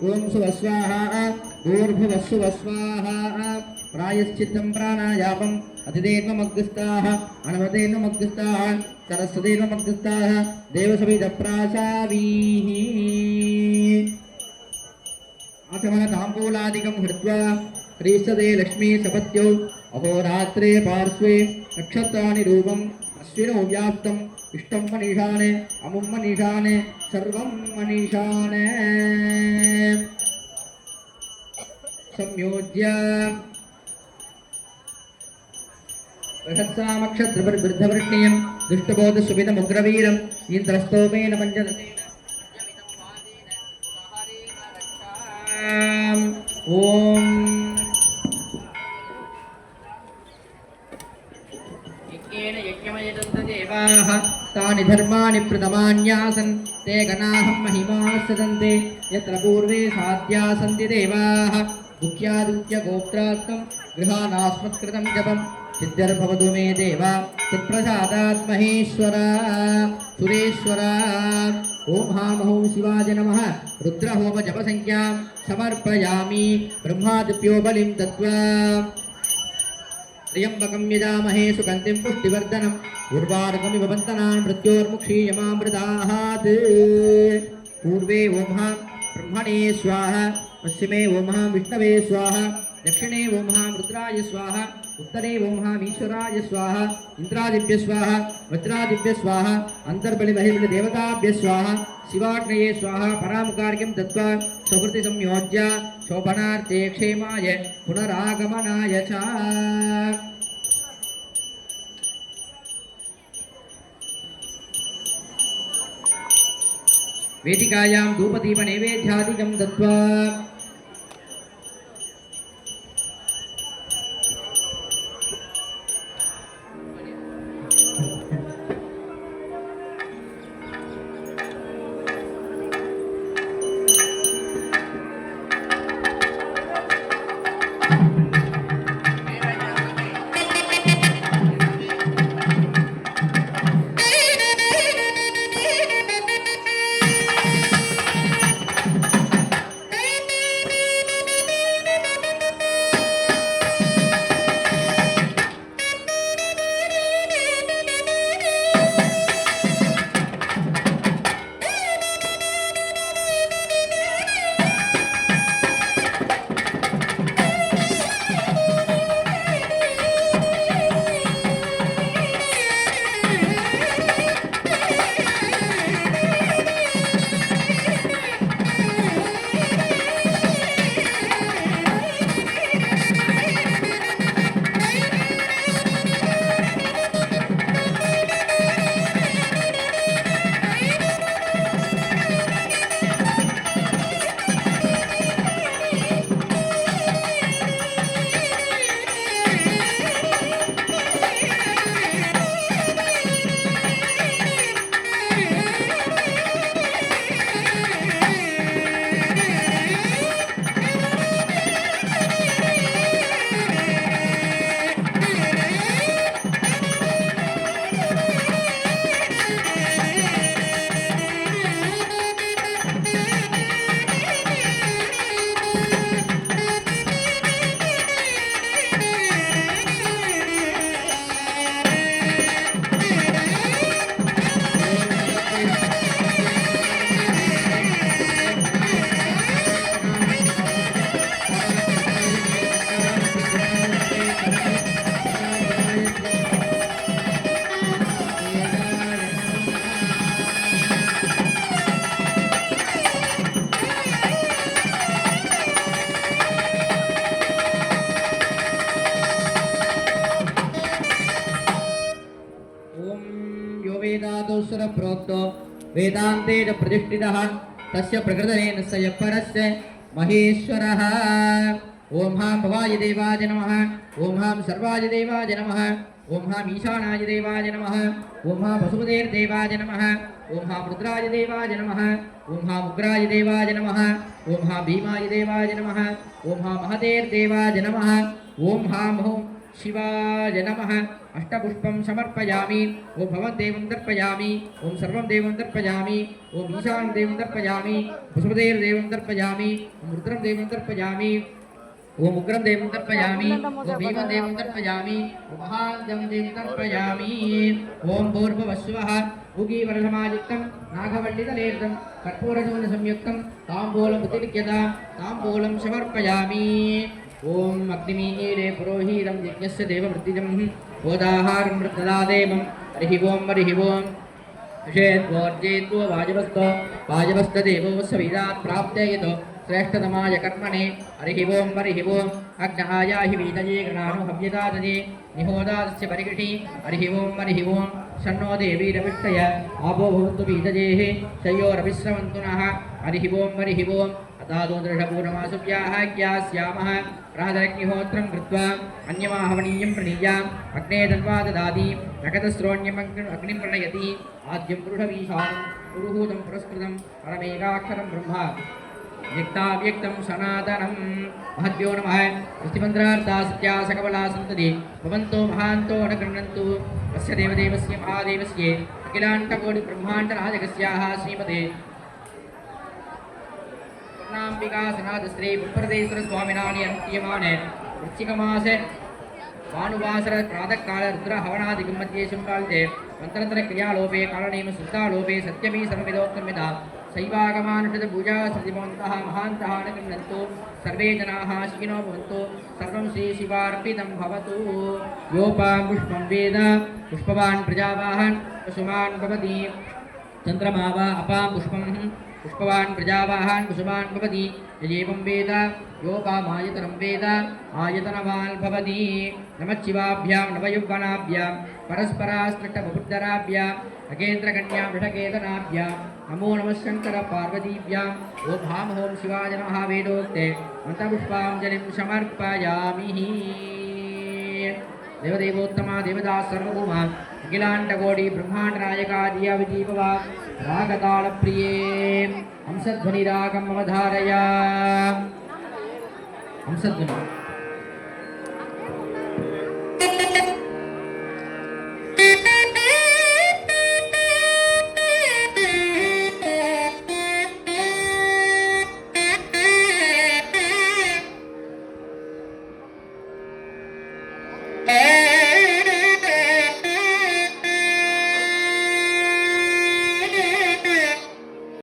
ओम सुवस्वाहा ऊर्भुवस्वाहा प्रायश्चित्तं प्राणायामम् अतिदेवमग्रस्ताः अनवदेवमग्रस्ताः सरस्वदेवमग्रस्ताः देवसविदप्रासावीः आचमनताम्बूलादिकं हृत्वा श्रीसदे लक्ष्मी सपत्यो अहोरात्रे पार्श्वे नक्षत्राणि रूपम् अश्विनो व्याप्तम् इष्टं मनीषाणे अमुं मनीषाणे सर्वं मनीषाणे संयोज्य बृहत्सामक्षत्रवृद्धवर्णीयं दुष्टबोधसुविदमुग्रवीरम् इन्द्रस्तोमेन पञ्चदशेन ओम यज्ञेन यज्ञमयजन्त देवाः तानि धर्माणि प्रथमान्यासन् ते गणाहं महिमा सदन्ते यत्र पूर्वे साध्या सन्ति देवाः मुख्यादित्यगोत्रात्मं गृहाणास्मत्कृतं जपं सिद्धिर्भवतु मे देवा तत्प्रसादात् महेश्वरा सुरेश्वरा ओम हामहौ शिवाय नमः रुद्रहोम जपसंज्ञां समर्पयामि ब्रह्मादिभ्यो बलिं दत्त्वा त्र्यम्बकं यजामहे सुगन्धिं पुष्टिवर्धनम् उर्वारुकमिव बन्धनान् मृत्योर्मुक्षीयमामृतात् पूर्वे ओम ब्रह्मणे स्वाहा पश्चिमे ओम विष्णवे स्वाहा दक्षिणे ओम रुद्राय स्वाहा उत्तरे ओम ईश्वराय स्वाहा इंद्रादिभ्य स्वाहा वज्रादिभ्य स्वाहा अंतर्बलिमहिबलि देवताभ्य स्वाहा शिवाग्नये स्वाहा परामुखार्घ्यं दत्त्वा सुकृति संयोज्य शोभनार्थे क्षेमाय पुनरागमनाय च वेदिकायां धूपदीप नैवेद्यादिकं दत्त्वा प्रोक्तो वेदान्ते च प्रतिष्ठितः तस्य प्रकृतनेन स यः परस्य महेश्वरः ओम हां भवाय देवाय नमः ओम हां सर्वाय देवाय नमः ओम हां ईशानाय देवाय नमः ओम हां वसुदेवदेवाय नमः ओम हां रुद्राय देवाय नमः ओम हां उग्राय देवाय नमः ओम हां भीमाय देवाय नमः ओम हां महदेव देवाय नमः ओम हां शिवाय नमः अष्टपुष्पं समर्पयामि ओम भवं देवं दर्पयामि ओम सर्वं देवं दर्पयामि ओम ईशानं देवं दर्पयामि वसुदेव देवं दर्पयामि ओम रुद्रं देवं दर्पयामि ओम उग्रं देवं दर्पयामि ओम भीमं देवं दर्पयामि ओम महान्तं देवं दर्पयामि ओम भूर्भुवस्सुवः उगीवरसमायुक्तं नागवल्लितलेर्दं कर्पूरशून्यसंयुक्तं ताम्बूलं प्रतिलिख्यतां ताम्बूलं समर्पयामि ओम अग्निमीरे पुरोहितं यज्ञस्य देववृत्तिजं गोदाहारं मृतदादेवं हरिः ओम षेद्वोर्जेत्वो वाजवस्तदेवो सविदात् प्राप्ते यतो श्रेष्ठतमाय कर्मणे हरिः ओम अग्नहायाहि वीतये गणानो हव्यदादये निहोदादस्य परिगृहि हरिः ओम शन्नो देवीरविष्टय आपो भवन्तु वीतयेः शय्योरविश्रवन्तु नः हरिः ओम अतादोदृढपूर्णमासुभ्याः ज्ञास्यामः प्रातरग्निहोत्रं कृत्वा अन्यमाहवनीयं प्रणीयाम् अग्ने तन्वा ददाति नगतस्रोण्यम् अग्निं प्रणयति आद्यं पुरुषवीशानं पुरुहूतं पुरस्कृतं परमेकाक्षरं ब्रह्म व्यक्ताव्यक्तं सनातनं महद्भ्यो नमः वृष्टिमन्त्रार्था सत्या सकबला सन्तति भवन्तो महान्तो न गृह्णन्तु अस्य देवदेवस्य महादेवस्य अखिलाण्डकोटिब्रह्माण्डनायकस्याः श्रीमते पूर्णाम्बिका सनातश्री पुष्परदेश्वर स्वामिनानि अनुष्ठीयमाने वृश्चिकमासे भानुवासर प्रातःकाल रुद्र हवनादिकं मध्ये संकालिते मन्त्रतन्त्र क्रियालोपे कालनेम शुद्धालोपे सत्यमी सर्वविदोक्तमिदा शैवागमानुषित पूजा सतिभवन्तः महान्तः न गृह्णन्तु सर्वे जनाः सुखिनो भवन्तु सर्वं श्रीशिवार्पितं भवतु योपां पुष्पं वेद पुष्पवान् प्रजावाहन् कुसुमान् भवति चन्द्रमा वा अपां पुष्पं पुष्पवान् प्रजावाहन् कुसुमान् भवति यजेवं वेद योपामायतनं वेद आयतनवान् भवति नमश्शिवाभ्यां नवयुवनाभ्यां परस्पराश्लिष्टबहुद्धराभ्यां नगेन्द्रकन्यां वृषकेतनाभ्यां नमो नमः शङ्कर पार्वतीभ्यां ओं भां हों शिवाय नमः वेदोक्ते मन्त्रपुष्पाञ्जलिं समर्पयामि देवदेवोत्तमा देवदास सर्वभूमा अखिलाण्डकोटि ब्रह्माण्डनायकादिया विदीपवा रागतालप्रिये हंसध्वनिरागम् अवधारय हंसध्वनि Hey!